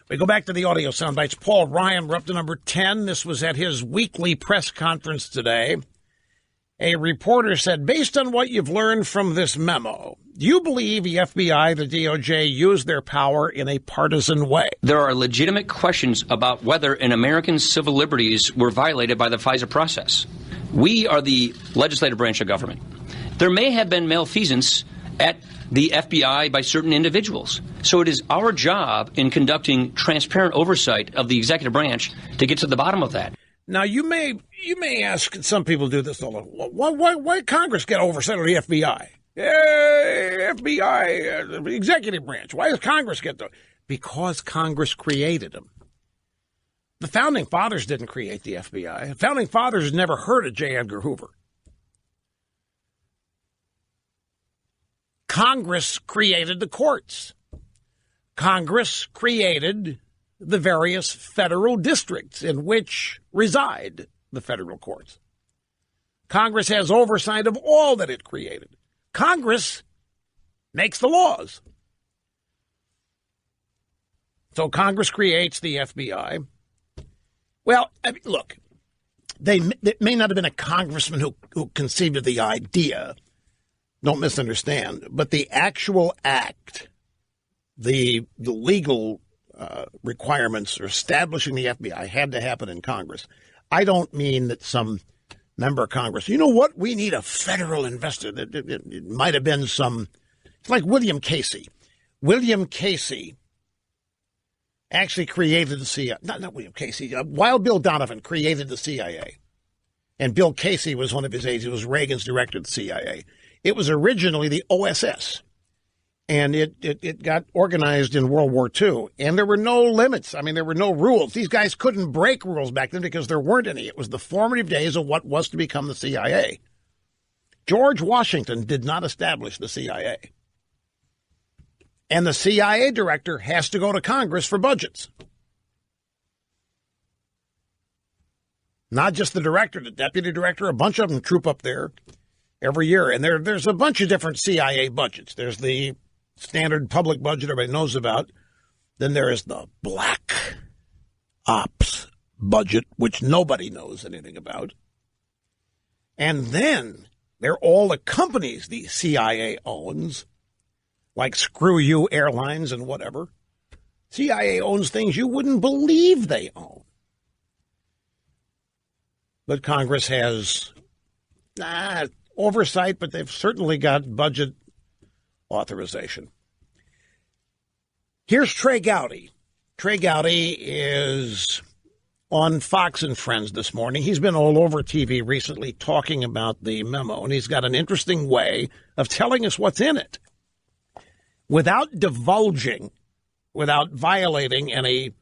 We go back to the audio soundbites. Paul Ryan, we're up to number 10. This was at his weekly press conference today. A reporter said, based on what you've learned from this memo, do you believe the FBI, the DOJ, used their power in a partisan way? There are legitimate questions about whether an American's civil liberties were violated by the FISA process. We are the legislative branch of government. There may have been malfeasance at the FBI by certain individuals. So it is our job in conducting transparent oversight of the executive branch to get to the bottom of that. Now, you may ask, some people do this, why Congress get oversight of the FBI? FBI, executive branch. Why does Congress get the? Because Congress created them. The Founding Fathers didn't create the FBI. The Founding Fathers never heard of J. Edgar Hoover. Congress created the courts. Congress created the various federal districts in which reside the federal courts. Congress has oversight of all that it created. Congress makes the laws. So Congress creates the FBI. Well, I mean, look, it may not have been a congressman who conceived of the idea. Don't misunderstand. But the actual act, the legal requirements for establishing the FBI had to happen in Congress. I don't mean that some member of Congress, you know what, we need a federal investor. It might have been some, it's like William Casey. William Casey actually created the CIA. Not William Casey. Wild Bill Donovan created the CIA. And Bill Casey was one of his aides. He was Reagan's director of the CIA. It was originally the OSS. And it got organized in World War II. And there were no limits. I mean, there were no rules. These guys couldn't break rules back then because there weren't any. It was the formative days of what was to become the CIA. George Washington did not establish the CIA. And the CIA director has to go to Congress for budgets. Not just the director, the deputy director, a bunch of them troop up there every year. And there's a bunch of different CIA budgets. There's the standard public budget everybody knows about. Then there is the black ops budget, which nobody knows anything about. And then there are all the companies the CIA owns, like Screw You Airlines and whatever. CIA owns things you wouldn't believe they own. But Congress has oversight, but they've certainly got budget authorization. Here's Trey Gowdy. Trey Gowdy is on Fox and Friends this morning. He's been all over TV recently talking about the memo, and he's got an interesting way of telling us what's in it without divulging, without violating any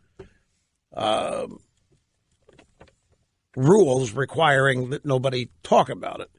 rules requiring that nobody talk about it.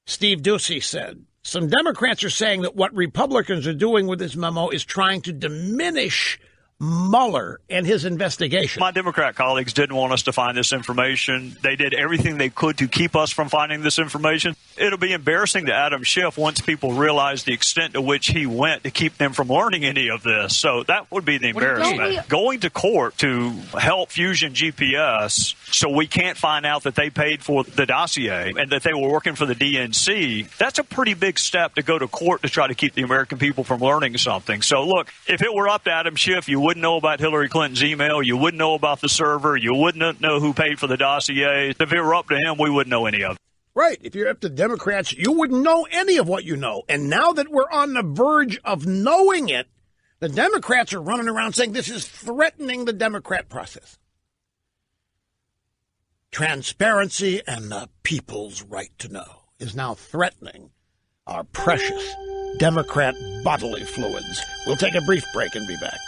Steve Ducey said, some Democrats are saying that what Republicans are doing with this memo is trying to diminish Mueller and his investigation. My Democrat colleagues didn't want us to find this information. They did everything they could to keep us from finding this information. It'll be embarrassing to Adam Schiff once people realize the extent to which he went to keep them from learning any of this. So that would be the embarrassment. Going to court to help Fusion GPS so we can't find out that they paid for the dossier and that they were working for the DNC, that's a pretty big step to go to court to try to keep the American people from learning something. So look, if it were up to Adam Schiff, you wouldn't know about Hillary Clinton's email. You wouldn't know about the server. You wouldn't know who paid for the dossier. If it were up to him, we wouldn't know any of it. Right. If you're up to Democrats, you wouldn't know any of what you know. And now that we're on the verge of knowing it, the Democrats are running around saying this is threatening the Democrat process. Transparency and the people's right to know is now threatening our precious Democrat bodily fluids. We'll take a brief break and be back.